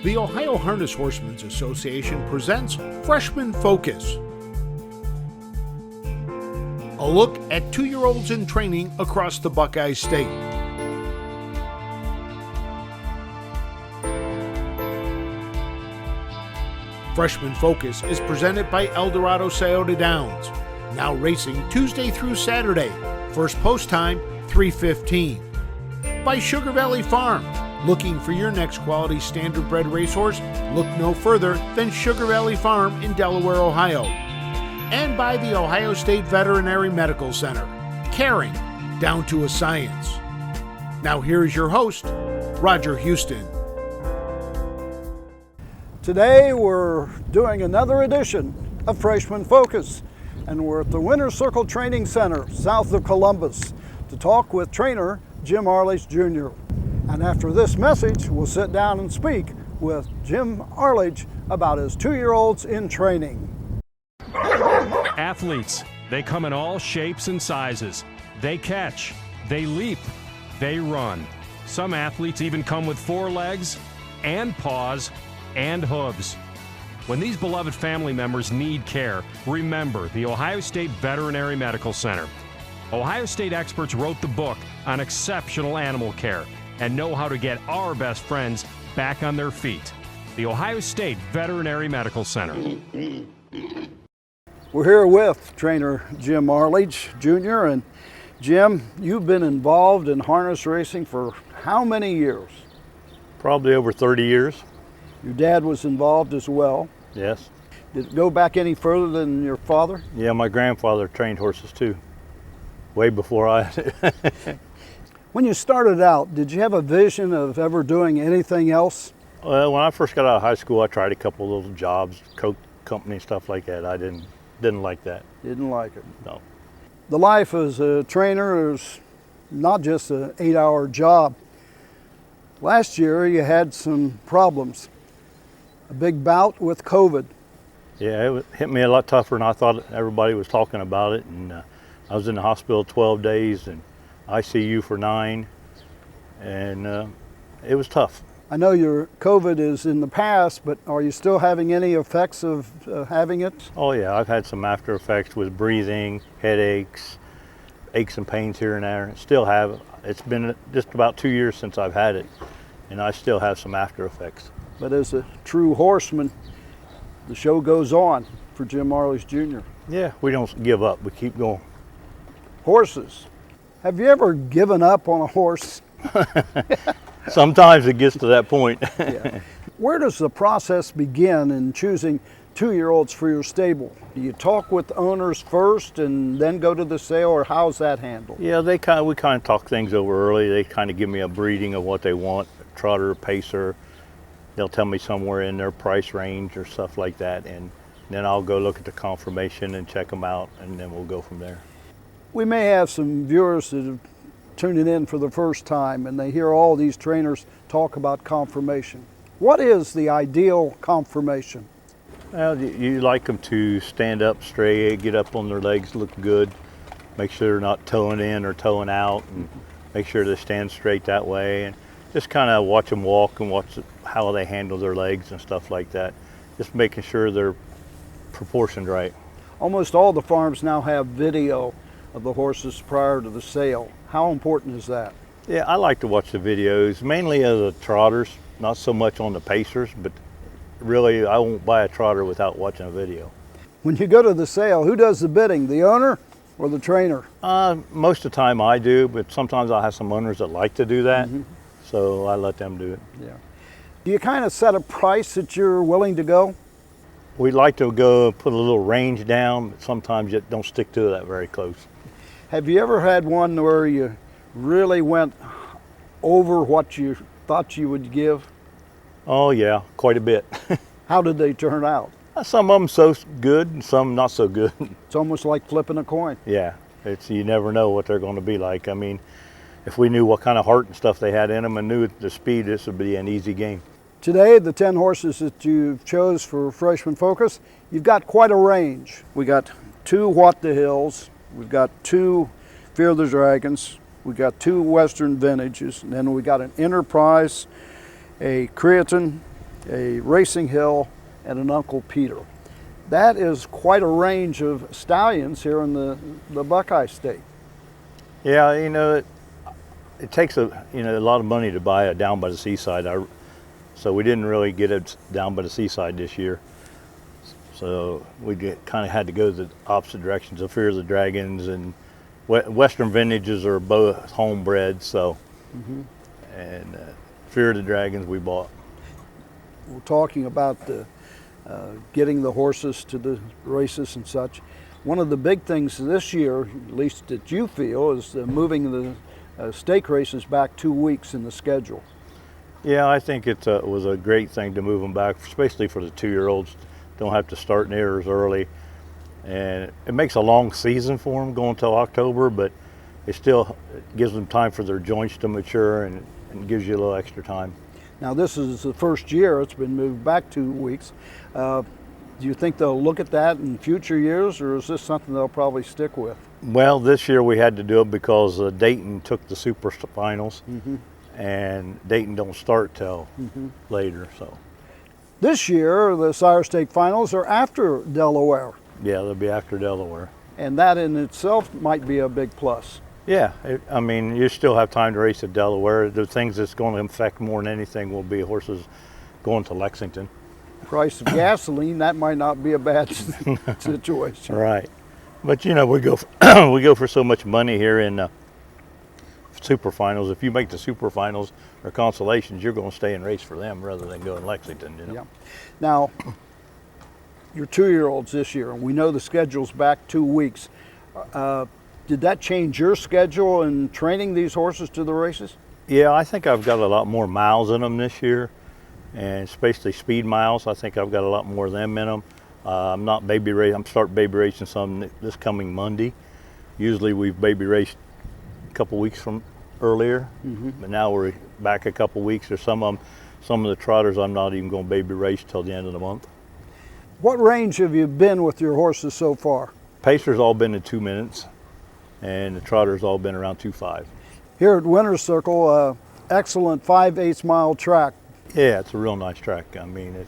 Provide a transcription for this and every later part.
The Ohio Harness Horsemen's Association presents Freshman Focus, a look at 2-year-olds in training across the Buckeye State. Freshman Focus is presented by Eldorado Scioto Downs, now racing Tuesday through Saturday. First post time, 3:15. By Sugar Valley Farm. Looking for your next quality standardbred racehorse? Look no further than Sugar Valley Farm in Delaware, Ohio. And by the Ohio State Veterinary Medical Center. Caring down to a science. Now here is your host, Roger Houston. Today we're doing another edition of Freshman Focus, and we're at the Winter Circle Training Center south of Columbus to talk with trainer Jim Arledge Jr. And after this message, we'll sit down and speak with Jim Arledge about his 2-year-olds in training. Athletes, they come in all shapes and sizes. They catch, they leap, they run. Some athletes even come with 4 legs and paws and hooves. When these beloved family members need care, remember the Ohio State Veterinary Medical Center. Ohio State experts wrote the book on exceptional animal care and know how to get our best friends back on their feet. The Ohio State Veterinary Medical Center. We're here with trainer Jim Arledge Jr. And Jim, you've been involved in harness racing for how many years? Probably over 30 years. Your dad was involved as well. Yes. Did it go back any further than your father? Yeah, my grandfather trained horses too, way before I did. When you started out, did you have a vision of ever doing anything else? Well, when I first got out of high school, I tried a couple of little jobs, Coke company, stuff like that. I didn't like that. Didn't like it? No. The life as a trainer is not just an 8-hour job. Last year you had some problems. A big bout with COVID. Yeah, it hit me a lot tougher than I thought. Everybody was talking about it, and I was in the hospital 12 days and ICU for 9, and it was tough. I know your COVID is in the past, but are you still having any effects of having it? Oh yeah, I've had some after effects with breathing, headaches, aches and pains here and there. Still have it. It's been just about 2 years since I've had it, and I still have some after effects. But as a true horseman, the show goes on for Jim Arledge Jr. Yeah, we don't give up. We keep going. Horses. Have you ever given up on a horse? Sometimes it gets to that point. Yeah. Where does the process begin in choosing 2-year-olds for your stable? Do you talk with owners first and then go to the sale, or how's that handled? Yeah, we kind of talk things over early. They kind of give me a breeding of what they want, a trotter, pacer. They'll tell me somewhere in their price range or stuff like that, and then I'll go look at the conformation and check them out, and then we'll go from there. We may have some viewers that are tuning in for the first time and they hear all these trainers talk about conformation. What is the ideal conformation? Well, you like them to stand up straight, get up on their legs, look good, make sure they're not toeing in or toeing out, and make sure they stand straight that way, and just kind of watch them walk and watch how they handle their legs and stuff like that. Just making sure they're proportioned right. Almost all the farms now have video of the horses prior to the sale. How important is that? Yeah, I like to watch the videos, mainly of the trotters, not so much on the pacers, but really I won't buy a trotter without watching a video. When you go to the sale, who does the bidding, the owner or the trainer? Most of the time I do, but sometimes I have some owners that like to do that, so I let them do it. Yeah. Do you kind of set a price that you're willing to go? We like to go put a little range down, but sometimes you don't stick to that very close. Have you ever had one where you really went over what you thought you would give? Oh yeah, quite a bit. How did they turn out? Some of them so good and some not so good. It's almost like flipping a coin. Yeah, you never know what they're going to be like. I mean, if we knew what kind of heart and stuff they had in them and knew the speed, this would be an easy game. Today, the 10 horses that you chose for Freshman Focus, you've got quite a range. We got 2 What the Hills, we've got 2 Fear the Dragons, we got 2 Western Vintages, and then we got an Enterprise, a Creatine, a Racing Hill, and an Uncle Peter. That is quite a range of stallions here in the Buckeye State. Yeah, you know, it takes a lot of money to buy a Down by the Seaside. So we didn't really get it Down by the Seaside this year. So we kind of had to go the opposite directions of Fear of the Dragons, and Western Vintages are both homebred. So, and Fear of the Dragons we bought. We're talking about getting the horses to the races and such. One of the big things this year, at least that you feel, is moving the stake races back 2 weeks in the schedule. Yeah, I think it was a great thing to move them back, especially for the 2-year-olds. Don't have to start near as early. And it makes a long season for them going till October, but it still gives them time for their joints to mature and gives you a little extra time. Now this is the first year it's been moved back 2 weeks. Do you think they'll look at that in future years, or is this something they'll probably stick with? Well, this year we had to do it because Dayton took the super finals, and Dayton don't start till later. So this year the Sire Stake finals are after Delaware. Yeah, they'll be after Delaware. And that in itself might be a big plus. Yeah, I mean, you still have time to race at Delaware. The things that's going to affect more than anything will be horses going to Lexington. Price of gasoline, that might not be a bad situation. Right. But you know, we go for, we go for so much money here in super finals. If you make the super finals or consolations, you're going to stay and race for them rather than go in Lexington, you know. Yeah. Now, your 2-year-olds this year, and we know the schedule's back 2 weeks. Did that change your schedule in training these horses to the races? Yeah, I think I've got a lot more miles in them this year, and especially speed miles. I think I've got a lot more of them in them. I'm not baby racing. I'm starting baby racing some this coming Monday. Usually we've baby raced a couple weeks from earlier, but now we're back a couple weeks. There's some of the trotters I'm not even going to baby race till the end of the month. What range have you been with your horses so far? Pacers all been in 2 minutes, and the trotters all been around 2.5. Here at Winner's Circle, excellent 5/8 mile track. Yeah, it's a real nice track. I mean,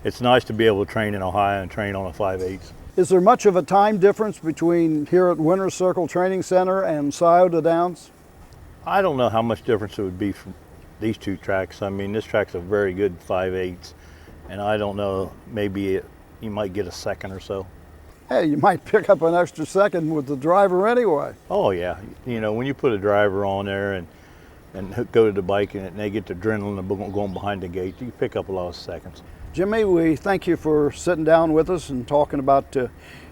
it's nice to be able to train in Ohio and train on a 5/8. Is there much of a time difference between here at Winner's Circle Training Center and Scioto Downs? I don't know how much difference it would be from these two tracks. I mean, this track's a very good 5/8, and I don't know, maybe you might get a second or so. Hey, you might pick up an extra second with the driver anyway. Oh yeah, you know, when you put a driver on there and go to the bike and they get the adrenaline of going behind the gate, you pick up a lot of seconds. Jimmy, we thank you for sitting down with us and talking about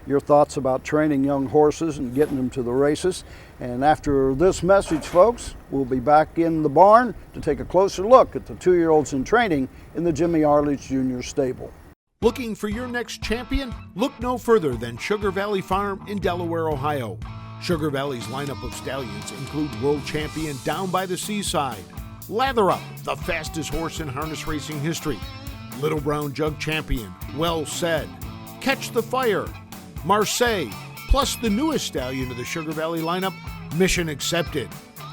your thoughts about training young horses and getting them to the races. And after this message, folks, we'll be back in the barn to take a closer look at the 2-year-olds in training in the Jimmy Arledge Jr. stable. Looking for your next champion? Look no further than Sugar Valley Farm in Delaware, Ohio. Sugar Valley's lineup of stallions include world champion Down by the Seaside, Lather Up, the fastest horse in harness racing history, Little Brown Jug champion, Well Said, Catch the Fire, Marseille, plus the newest stallion of the Sugar Valley lineup, Mission Accepted,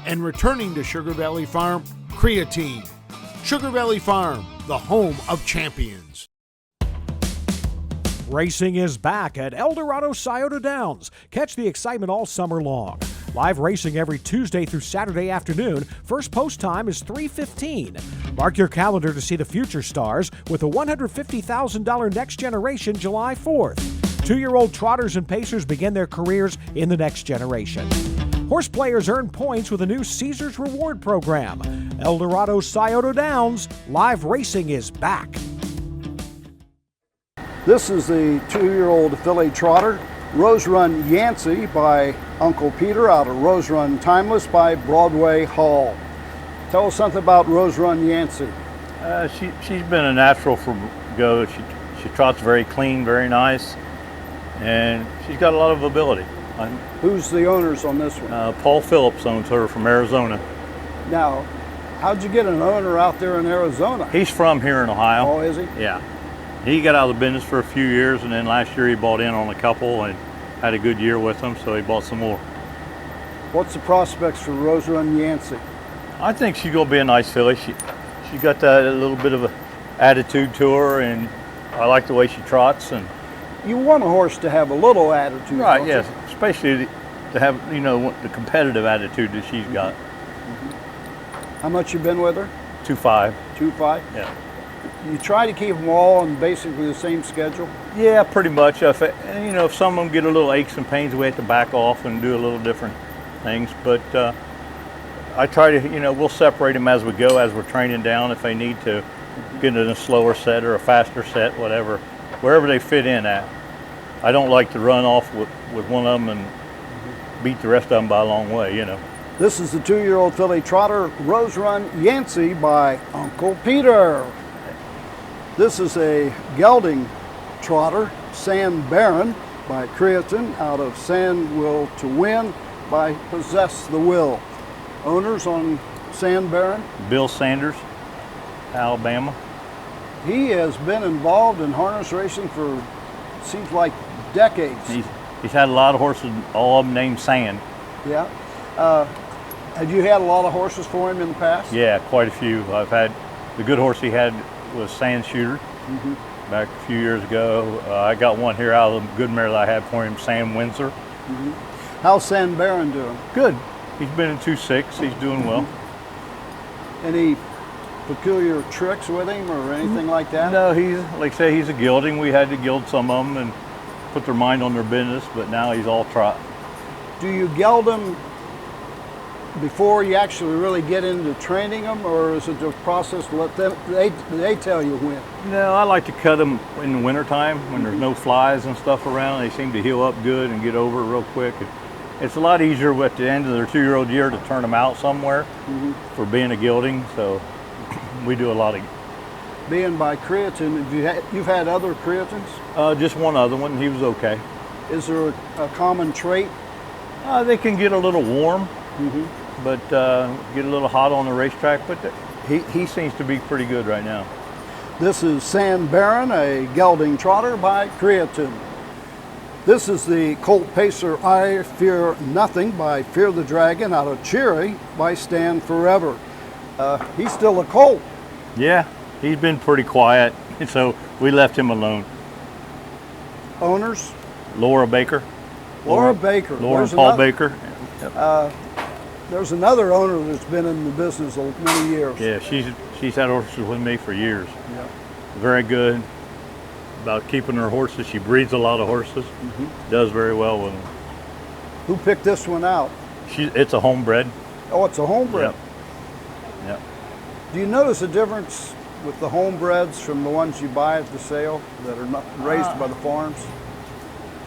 and returning to Sugar Valley Farm, Creatine. Sugar Valley Farm, the home of champions. Racing is back at Eldorado Scioto Downs. Catch the excitement all summer long. Live racing every Tuesday through Saturday afternoon. First post time is 3:15. Mark your calendar to see the future stars with a $150,000 Next Generation July 4th. 2-year-old trotters and pacers begin their careers in the Next Generation. Horse players earn points with a new Caesars Reward program. Eldorado Scioto Downs. Live racing is back. This is the 2-year-old filly trotter, Rose Run Yancee by Uncle Peter out of Rose Run Timeless by Broadway Hall. Tell us something about Rose Run Yancee. She's been a natural from go. She trots very clean, very nice, and she's got a lot of ability. Who's the owners on this one? Paul Phillips owns her from Arizona. Now, how'd you get an owner out there in Arizona? He's from here in Ohio. Oh, is he? Yeah. He got out of the business for a few years, and then last year he bought in on a couple and had a good year with them, so he bought some more. What's the prospects for Rose Run Yancee? I think she's going to be a nice filly. She got that a little bit of attitude to her, and I like the way she trots. And You want a horse to have a little attitude, right, don't yes, you? especially to have, you know, the competitive attitude that she's got. How much you been with her? 2.5. 2.5? Yeah. You try to keep them all on basically the same schedule? Yeah, pretty much. And, you know, if some of them get a little aches and pains, we have to back off and do a little different things. But I try to, you know, we'll separate them as we go, as we're training down. If they need to get in a slower set or a faster set, whatever, wherever they fit in at. I don't like to run off with one of them and beat the rest of them by a long way, you know. This is the 2-year-old filly trotter, Rose Run Yancee by Uncle Peter. This is a gelding trotter, Sand Barron by CREATINE, out of Sand Will to Win by Possess the Will. Owners on Sand Barron? Bill Sanders, Alabama. He has been involved in harness racing for, seems like, decades. He's had a lot of horses, all of them named Sand. Yeah. Have you had a lot of horses for him in the past? Yeah, quite a few. I've had, the good horse he had was Sand Shooter back a few years ago. I got one here out of the good mare that I had for him, Sam WINDSOR. How's Sand Barron doing? Good. He's been in 2.6. He's doing well. Any peculiar tricks with him or anything like that? No, he's, like I say, he's a gilding. We had to gild some of them and put their mind on their business, but now he's all trot. Do you geld them before you actually really get into training them, or is it the process to let them, they tell you when? No, I like to cut them in the wintertime when there's no flies and stuff around. They seem to heal up good and get over real quick. It's a lot easier at the end of their 2-year-old year to turn them out somewhere for being a gilding, so we do a lot of. Being by CREATINE, you've had other CREATINEs? Just one other one, he was okay. Is there a common trait? They can get a little warm, but get a little hot on the racetrack, but he seems to be pretty good right now. This is Sand Barron, a gelding trotter by CREATINE. This is the colt pacer I Fear Nothing by Fear the Dragon, out of CHEERY by Stand Forever. He's still a colt. Yeah, he's been pretty quiet, so we left him alone. Owners? Laura Baker. Laura Baker. Laura and Paul Baker. There's another owner that's been in the business many years. Yeah, she's had horses with me for years. Yeah. Very good about keeping her horses. She breeds a lot of horses. Does very well with them. Who picked this one out? It's a homebred. Oh, it's a homebred. Yep. Do you notice a difference with the homebreds from the ones you buy at the sale that are not raised by the farms?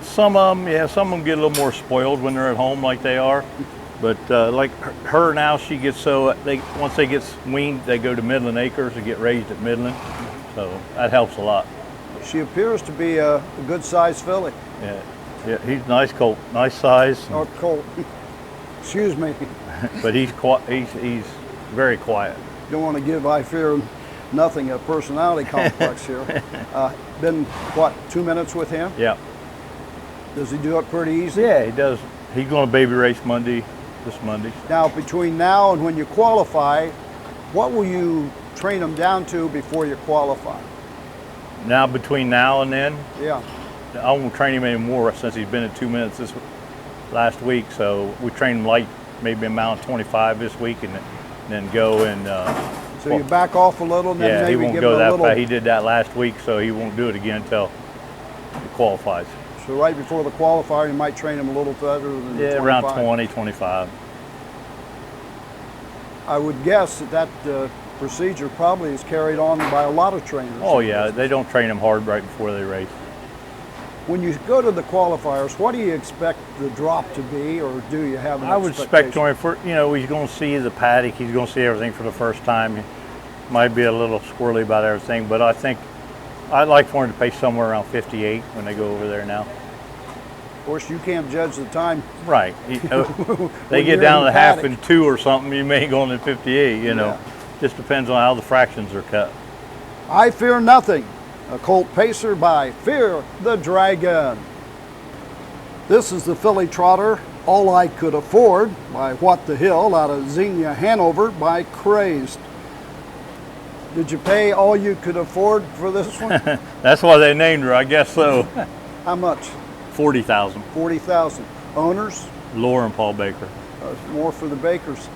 Some of them, yeah, some of them get a little more spoiled when they're at home like they are. But like her now, she gets once they get weaned, they go to Midland Acres and get raised at Midland. So that helps a lot. She appears to be a good sized filly. Yeah, he's a nice colt, nice size. Or colt. Excuse me. But he's very quiet. Don't want to give I Fear Nothing a personality complex here. Been, what, 2 minutes with him? Yeah. Does he do it pretty easy? Yeah, he does. He's going to baby race this Monday. Now, between now and when you qualify, what will you train him down to before you qualify? Now, between now and then, Yeah. I won't train him anymore since he's been at 2 minutes this last week. So we train him light, maybe amount 25 this week, and then go and. So you back off a little, and then yeah, maybe he won't give go him a that little. fast. He did that last week, so he won't do it again until he qualifies. So right before the qualifier, you might train him a little better than Yeah, 25. around 20, 25. I would guess that procedure probably is carried on by a lot of trainers. Oh yeah, they don't train them hard right before they race. When you go to the qualifiers, what do you expect the drop to be, or do you have an I would expectation? expect him for, he's going to see the paddock, he's going to see everything for the first time. He might be a little squirrely about everything, but I think I'd like for him to pace somewhere around 58 when they go over there now. Of course, you can't judge the time. Right. They When get you're down in to the half paddock. and 2 or something, you may go into 58, Yeah. Just depends on how the fractions are cut. I Fear Nothing, a colt pacer by Fear the Dragon. This is the filly trotter, All I Could Afford by What the Hill, out of Xenia, Hanover by Crazed. Did you pay all you could afford for this one? That's why they named her, I guess so. How much? 40,000. 40,000. Owners? Laura and Paul Baker. More for the Bakers.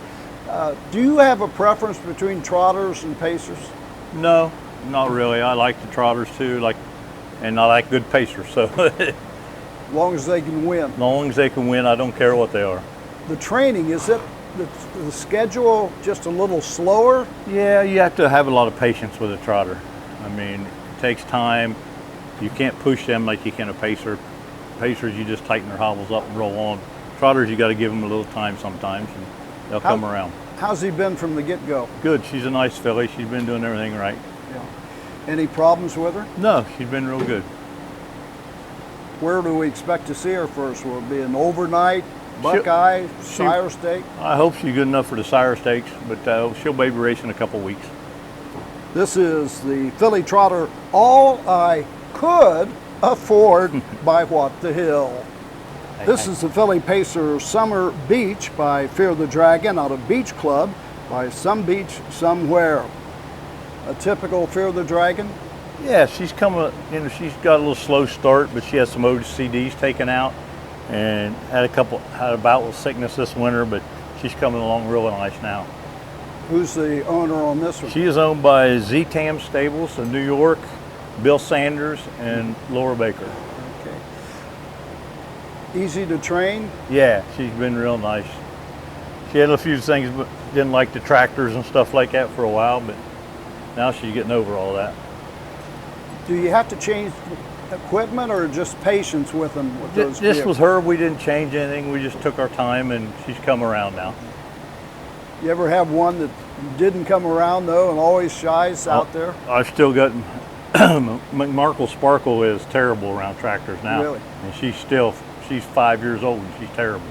Do you have a preference between trotters and pacers? No, not really. I like the trotters too, and I like good pacers. So, As long as they can win. as long as they can win, I don't care what they are. The training, is it the schedule just a little slower? Yeah, you have to have a lot of patience with a trotter. I mean, it takes time. You can't push them like you can a pacer. Pacers, you just tighten their hobbles up and roll on. Trotters, you got to give them a little time sometimes, and they'll come around. How's he been from the get-go? Good. She's a nice filly. She's been doing everything right. Yeah. Any problems with her? No, she's been real good. Where do we expect to see her first? Will it be an overnight, Buckeye, Sire Stake? I hope she's good enough for the Sire Stakes, but she'll baby race in a couple weeks. This is the filly trotter All I Could Afford by What the Hill. This is the filly pacer Summer Beach by Fear the Dragon out of Beach Club by Some Beach Somewhere. A typical Fear the Dragon? Yeah, she's coming, she's got a little slow start, but she has some OCDs taken out and had a bout with sickness this winter, but she's coming along real nice now. Who's the owner on this one? She is owned by Z-Tam Stables in New York, Bill Sanders and Laura Baker. Okay. Easy to train? Yeah, she's been real nice. She had a few things, but didn't like the tractors and stuff like that for a while, but now she's getting over all that. Do you have to change equipment or just patience with them? With those This vehicles? was her. We didn't change anything. We just took our time, and she's come around now. You ever have one that didn't come around though and always shies out there? I've still got McMarkle Sparkle is terrible around tractors now. Really? And she's 5 years old and she's terrible.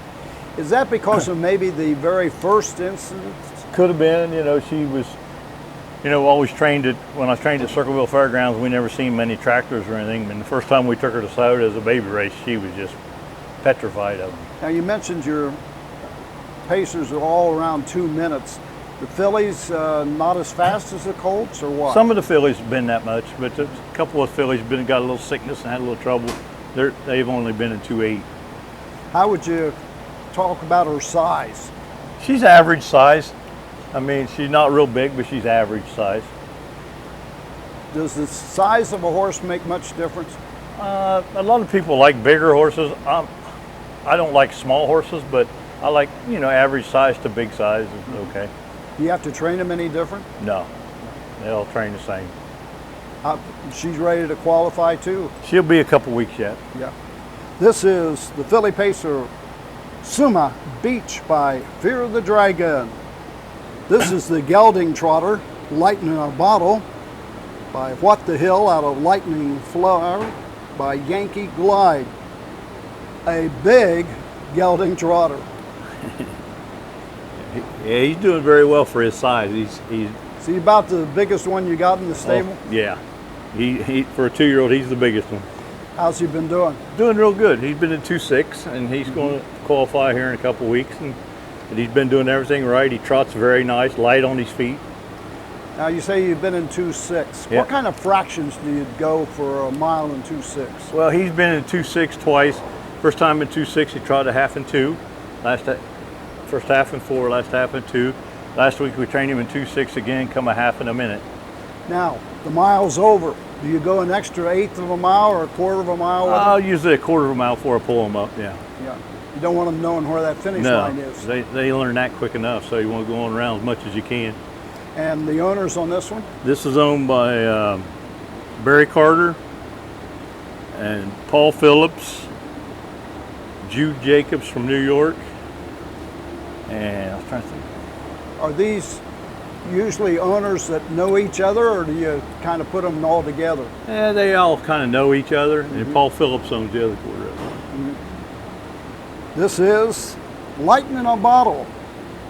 Is that because of maybe the very first incident? Could have been, she was, always when I was trained at Circleville Fairgrounds, we never seen many tractors or anything. And the first time we took her to Souda as a baby race, she was just petrified of them. Now you mentioned your pacers are all around 2 minutes. The fillies not as fast as the colts, or what? Some of the fillies have been that much, but a couple of fillies got a little sickness and had a little trouble. They've only been in 2.8. How would you talk about her size? She's average size. I mean, she's not real big, but she's average size. Does the size of a horse make much difference? A lot of people like bigger horses. I don't like small horses, but I like, average size to big size is okay. Do you have to train them any different? No, they all train the same. She's ready to qualify too? She'll be a couple weeks yet. Yeah. This is the filly pacer Summa Beach by Fear the Dragon. This is the gelding trotter Lightning in a Bottle by What the Hill out of Lightning Flower by Yankee Glide. A big gelding trotter. Yeah, he's doing very well for his size. He's Is he about the biggest one you got in the stable? yeah. He for a 2-year-old, he's the biggest one. How's he been doing? Doing real good. He's been in 2.6, and he's going to qualify here in a couple weeks. And he's been doing everything right. He trots very nice, light on his feet. Now you say you've been in 2.6. Yeah. What kind of fractions do you go for a mile in 2.6? Well, he's been in 2.6 twice. First time in 2.6, he trotted a half in 2. First half in 4, last half in 2. Last week we trained him in 2.6 again, come a half in a minute. Now, the mile's over. Do you go an extra eighth of a mile or a quarter of a mile with I'll him? usually a quarter of a mile before I pull him up, yeah. Yeah. You don't want them knowing where that finish No, line is. they learn that quick enough, so you want to go on around as much as you can. And the owners on this one? This is owned by Barry Carter and Paul Phillips, Jude Jacobs from New York, and I was trying to think. Are these usually owners that know each other, or do you kind of put them all together? Yeah, they all kind of know each other, and Paul Phillips owns the other quarter of it. This is Lightning in a Bottle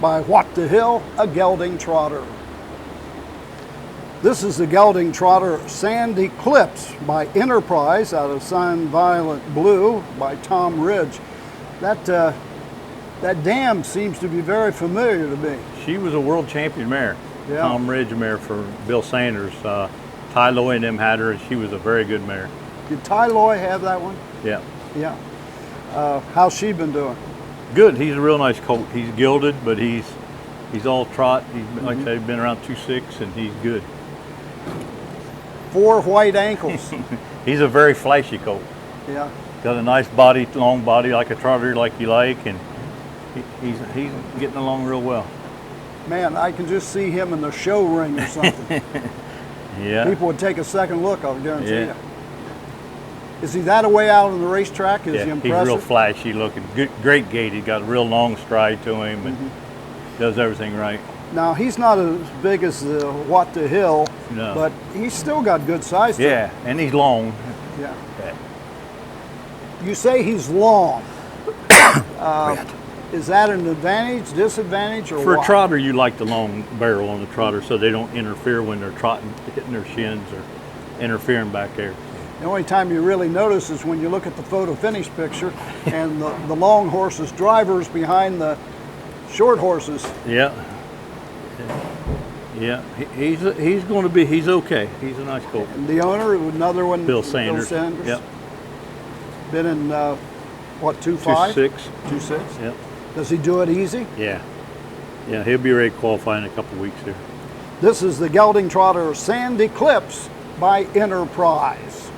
by What the Hill, a gelding trotter. This is the gelding trotter Sand Eclipse by Enterprise out of Sun Violet Blue by Tom Ridge. That dam seems to be very familiar to me. She was a world champion mare. Yeah. Tom Ridge mare for Bill Sanders. Ty Loy and them had her, and she was a very good mare. Did Ty Loy have that one? Yeah. Yeah. How's she been doing? Good. He's a real nice colt. He's gilded, but he's all trot. He's, like I said, he's been around 2.6, and he's good. 4 white ankles. He's a very flashy colt. Yeah. Got a nice body, long body, like a trotter, like you like, and he's getting along real well. Man, I can just see him in the show ring or something. Yeah. People would take a second look, I'll guarantee Yeah. you. Is he that away out on the racetrack? Is he Yeah, he's impressive? real flashy looking. Good, great gait. He's got a real long stride to him, and does everything right. Now, he's not as big as the What the Hill, No. but he's still got good size to him. Yeah, and he's long. Yeah. Yeah. You say he's long. Is that an advantage, disadvantage, or For what? a trotter, you like the long barrel on the trotter so they don't interfere when they're trotting, hitting their shins or interfering back there. The only time you really notice is when you look at the photo finish picture and the long horses' drivers behind the short horses. Yeah. Yeah, he's going to be, he's okay. He's a nice colt. And the owner, another one, Bill Sanders. Yep. Been in, what, 2.5? 2.6. 2.6? Yep. Does he do it easy? Yeah. Yeah, he'll be ready to qualify in a couple of weeks here. This is the gelding trotter Sand Eclipse by Enterprise.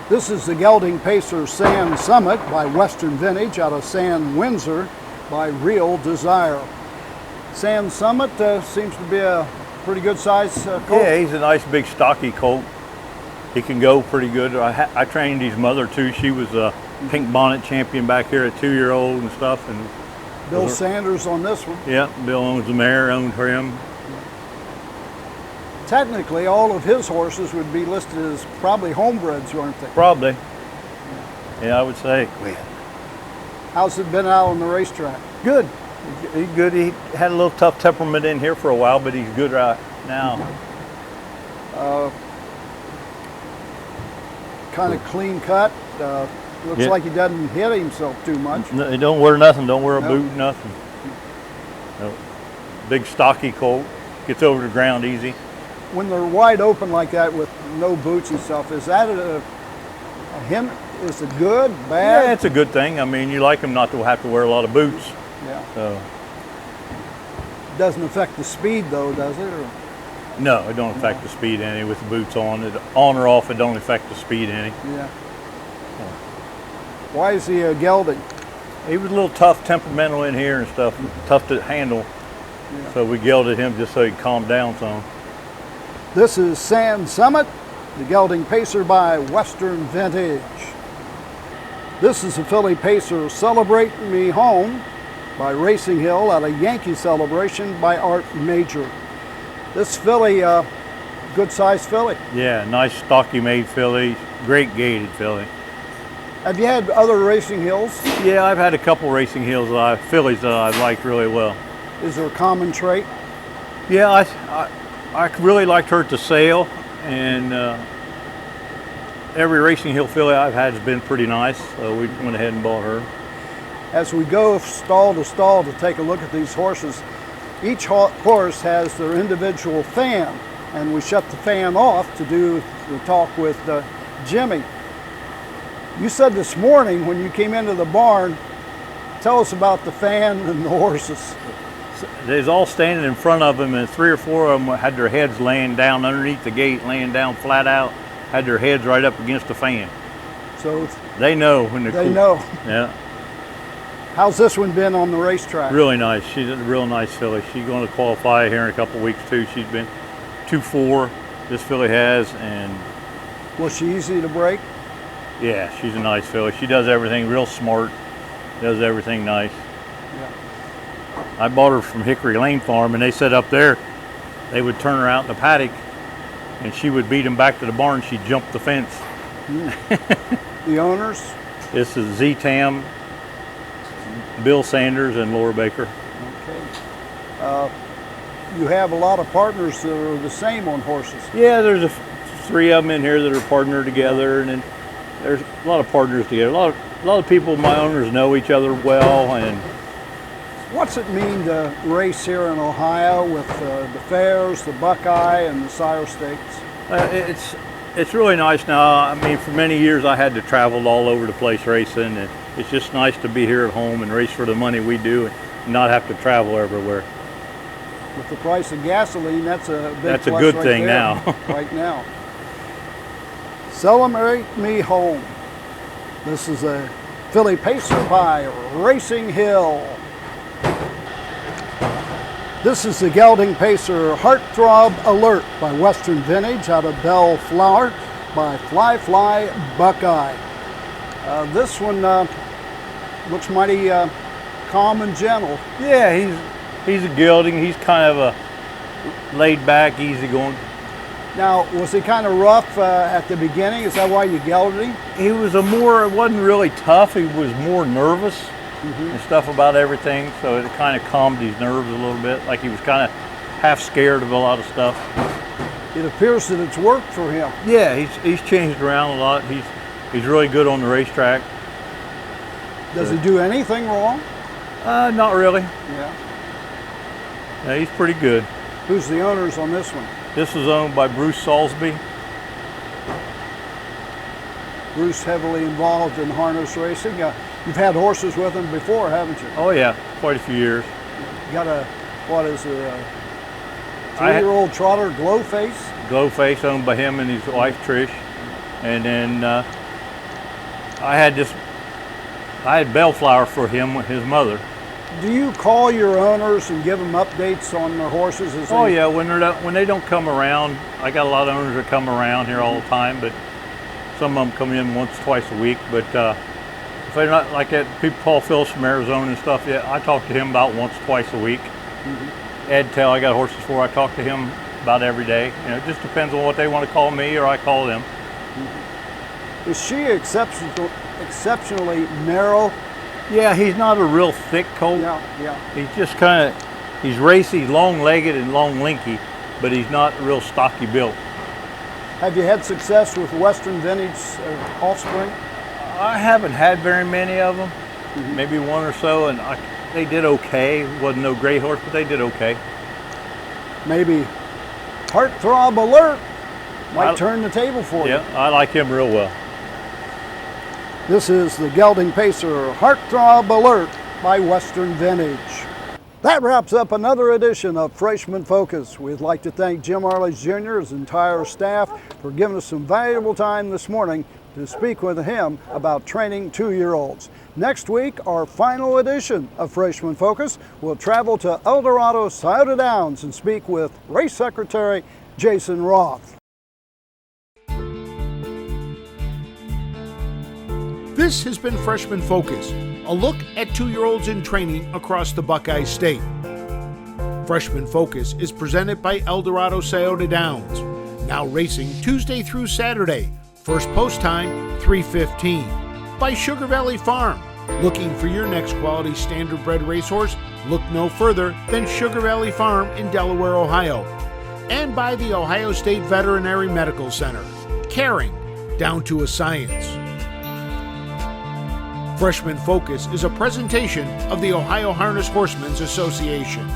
This is the gelding pacer Sand Summit by Western Vintage out of Sand Windsor by Real Desire. Sand Summit seems to be a pretty good size colt. Yeah, he's a nice big stocky colt. He can go pretty good. I trained his mother too. She was a pink bonnet champion back here at 2-year-old and stuff. And Bill Sanders on this one. yeah, Bill owns the mare, owned him. Technically, all of his horses would be listed as probably homebreds, aren't they? Probably. Yeah, I would say. How's it been out on the racetrack? Good. He's good. He had a little tough temperament in here for a while, but he's good right now. Kind of clean cut. Looks Yeah. like he doesn't hit himself too much. No, he don't wear nothing. Don't wear a No. boot, nothing. No. Big stocky colt. Gets over the ground easy. When they're wide open like that with no boots and stuff, is that a hint? Is it good, bad? Yeah, it's a good thing. I mean, you like him not to have to wear a lot of boots. Yeah. So, Doesn't affect the speed though, does it? Or? no, it don't affect the speed any with the boots on. It, on or off, it don't affect the speed any. Yeah. Why is he a gelding? He was a little tough, temperamental in here and stuff, tough to handle. Yeah. So we gelded him just so he'd calm down some. This is Sand Summit, the gelding pacer by Western Vintage. This is a filly pacer Celebrate Me Home by Racing Hill out of Yankee Celebration by Art Major. This filly, good sized filly. Yeah, nice stocky made filly, great gaited filly. Have you had other Racing Hills? Yeah, I've had a couple racing hills fillies that I've liked really well. Is there a common trait? Yeah, I really liked her at the sale, and every racing hill filly I've had has been pretty nice, so we went ahead and bought her. As we go stall to take a look at these horses, each horse has their individual fan, and we shut the fan off to do the talk with Jimmy. You said this morning when you came into the barn, tell us about the fan and the horses. They was all standing in front of them, and 3 or 4 of them had their heads laying down underneath the gate, laying down flat out, had their heads right up against the fan. So They know when they're they cool. know. Yeah, How's this one been on the racetrack? really nice. She's a real nice filly. She's going to qualify here in a couple of weeks too. She's been 2-4, this filly has, and Was she easy to break? yeah, she's a nice filly. She does everything real smart, does everything nice. Yeah. I bought her from Hickory Lane Farm, and they said up there they would turn her out in the paddock, and she would beat them back to the barn. She'd jump the fence. The owners? This is Z-Tam, Bill Sanders, and Laura Baker. Okay. You have a lot of partners that are the same on horses. Yeah, there's 3 of them in here that are partnered together, and then there's a lot of partners together. A lot of people, my owners, know each other well, and What's it mean to race here in Ohio with the fairs, the Buckeye, and the sire stakes? It's really nice now. I mean, for many years I had to travel all over the place racing, and it's just nice to be here at home and race for the money we do and not have to travel everywhere. With the price of gasoline, that's a big That's a plus good right thing there, now. right now. Celebrate Me Home. This is a filly pacer by Racing Hill. This is the gelding pacer Heartthrob Alert by Western Vintage out of Bellflower by Fly Buckeye. This one looks mighty calm and gentle. Yeah, he's a gelding. He's kind of a laid back, easy going. Now, was he kind of rough at the beginning? Is that why you gelded him? He was it wasn't really tough. He was more nervous and stuff about everything, so it kind of calmed his nerves a little bit, like he was kind of half scared of a lot of stuff. It appears that it's worked for him. Yeah, he's changed around a lot. He's really good on the racetrack. Does he do anything wrong? Not really. Yeah. Yeah, he's pretty good. Who's the owners on this one? This is owned by Bruce Salisbury. Bruce heavily involved in harness racing. You've had horses with him before, haven't you? Oh yeah, quite a few years. You got a 3-year-old trotter, Glowface? Glowface, owned by him and his wife Trish. And then I had Bellflower for him with his mother. Do you call your owners and give them updates on their horses? Oh yeah, when they don't come around, I got a lot of owners that come around here all the time, but some of them come in once, twice a week. But if they're not like that, people, Paul Phillips from Arizona and stuff, yeah, I talk to him about once, twice a week. Ed Tell, I got horses for, I talk to him about every day. You know, it just depends on what they want to call me or I call them. Is she exceptionally narrow? Yeah, he's not a real thick colt. Yeah. He's just he's racy, long-legged and long-linky, but he's not real stocky built. Have you had success with Western Vintage offspring? I haven't had very many of them, maybe one or so, and they did okay. Wasn't no great horse, but they did okay. Maybe Heartthrob Alert might turn the table for you. Yeah, I like him real well. This is the gelding pacer Heartthrob Alert by Western Vintage. That wraps up another edition of Freshman Focus. We'd like to thank Jim Arledge Jr., his entire staff, for giving us some valuable time this morning to speak with him about training 2-year-olds. Next week, our final edition of Freshman Focus, we'll travel to Eldorado Scioto Downs and speak with Race Secretary Jason Roth. This has been Freshman Focus, a look at 2-year-olds in training across the Buckeye State. Freshman Focus is presented by Eldorado Scioto Downs, now racing Tuesday through Saturday. First post time, 3:15. By Sugar Valley Farm. Looking for your next quality standardbred racehorse? Look no further than Sugar Valley Farm in Delaware, Ohio. And by the Ohio State Veterinary Medical Center. Caring down to a science. Freshman Focus is a presentation of the Ohio Harness Horsemen's Association.